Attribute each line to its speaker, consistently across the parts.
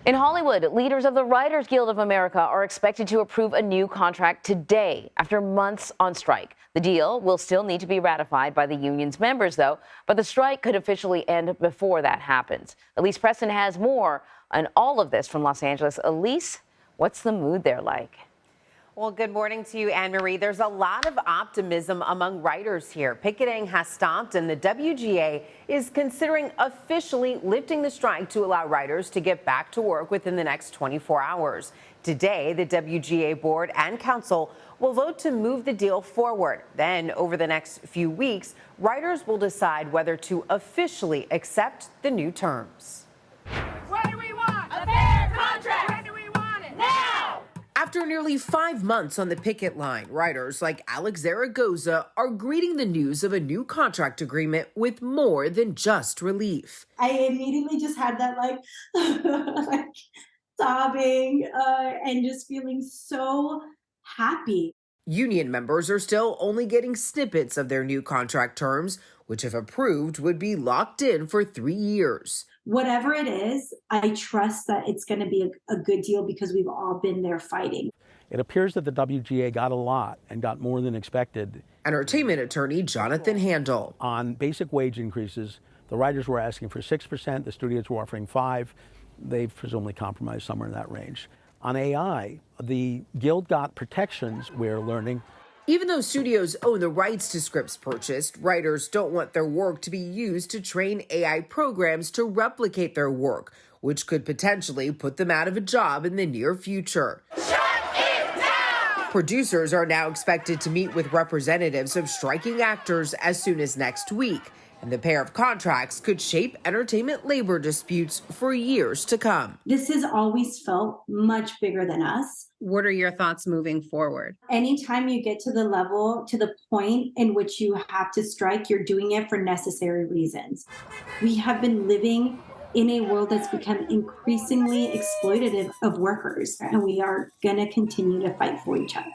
Speaker 1: In Hollywood, leaders of the Writers Guild of America are expected to approve a new contract today after months on strike. The deal will still need to be ratified by the union's members, though, but the strike could officially end before that happens. Elise Preston has more on all of this from Los Angeles. Elise, what's the mood there like?
Speaker 2: Well, good morning to you, Anne Marie. There's a lot of optimism among writers here. Picketing has stopped, and the WGA is considering officially lifting the strike to allow writers to get back to work within the next 24 hours. Today, the WGA board and council will vote to move the deal forward. Then, over the next few weeks, writers will decide whether to officially accept the new terms.
Speaker 3: What do we want? A fair contract! When do we want it? Now!
Speaker 2: After nearly 5 months on the picket line, writers like Alex Zaragoza are greeting the news of a new contract agreement with more than just relief.
Speaker 4: I immediately just had that like sobbing and just feeling so happy.
Speaker 2: Union members are still only getting snippets of their new contract terms, which if approved would be locked in for 3 years.
Speaker 4: Whatever it is, I trust that it's going to be a good deal because we've all been there fighting.
Speaker 5: It appears that the WGA got a lot and got more than expected.
Speaker 2: Entertainment attorney Jonathan Handel.
Speaker 5: On basic wage increases, the writers were asking for 6%, the studios were offering 5%. They've presumably compromised somewhere in that range. On AI, the Guild got protections, we're learning.
Speaker 2: Even though studios own the rights to scripts purchased, writers don't want their work to be used to train AI programs to replicate their work, which could potentially put them out of a job in the near future.
Speaker 3: Shut it down!
Speaker 2: Producers are now expected to meet with representatives of striking actors as soon as next week, and the pair of contracts could shape entertainment labor disputes for years to come.
Speaker 4: This has always felt much bigger than us.
Speaker 6: What are your thoughts moving forward?
Speaker 4: Anytime you get to the point in which you have to strike, you're doing it for necessary reasons. We have been living in a world that's become increasingly exploitative of workers, and we are going to continue to fight for each other.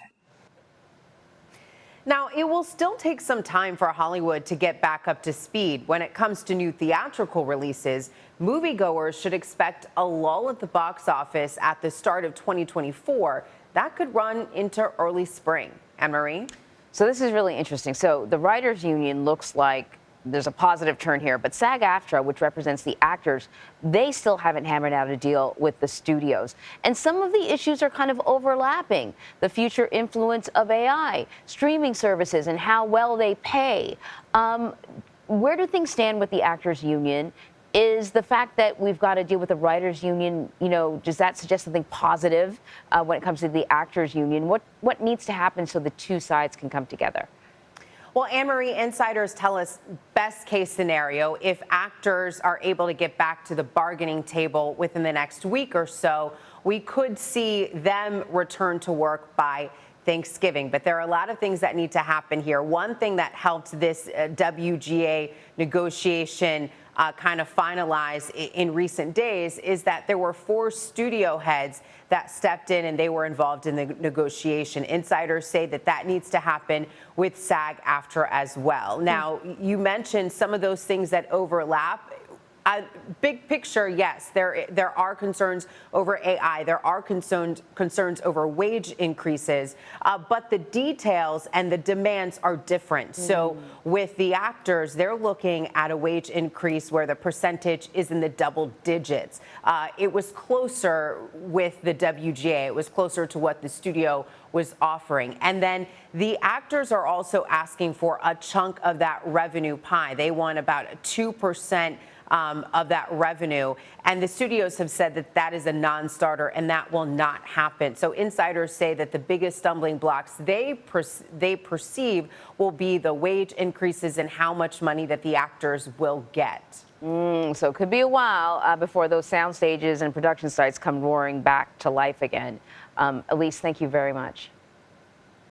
Speaker 2: Now, it will still take some time for Hollywood to get back up to speed. When it comes to new theatrical releases, moviegoers should expect a lull at the box office at the start of 2024. That could run into early spring. Anne-Marie?
Speaker 1: So this is really interesting. So the writers' union looks like there's a positive turn here, but SAG-AFTRA, which represents the actors, they still haven't hammered out a deal with the studios. And some of the issues are kind of overlapping. The future influence of AI, streaming services, and how well they pay. Where do things stand with the actors' union? Is the fact that we've got to deal with the writers' union, does that suggest something positive when it comes to the actors' union? What needs to happen so the two sides can come together?
Speaker 2: Well, Anne-Marie, insiders tell us best case scenario, if actors are able to get back to the bargaining table within the next week or so, we could see them return to work by Thanksgiving. But there are a lot of things that need to happen here. One thing that helped this WGA negotiation kind of finalize in recent days is that there were 4 studio heads that stepped in and they were involved in the negotiation. Insiders say that that needs to happen with SAG-AFTRA as well. Now, you mentioned some of those things that overlap. Big picture, yes, there are concerns over AI. There are concerns over wage increases, but the details and the demands are different. So with the actors, they're looking at a wage increase where the percentage is in the double digits. It was closer with the WGA. It was closer to what the studio was offering. And then the actors are also asking for a chunk of that revenue pie. They want about 2% of that revenue. And the studios have said that that is a non-starter and that will not happen. So insiders say that the biggest stumbling blocks they perceive will be the wage increases and how much money that the actors will get.
Speaker 1: So it could be a while before those sound stages and production sites come roaring back to life again. Elise, thank you very much.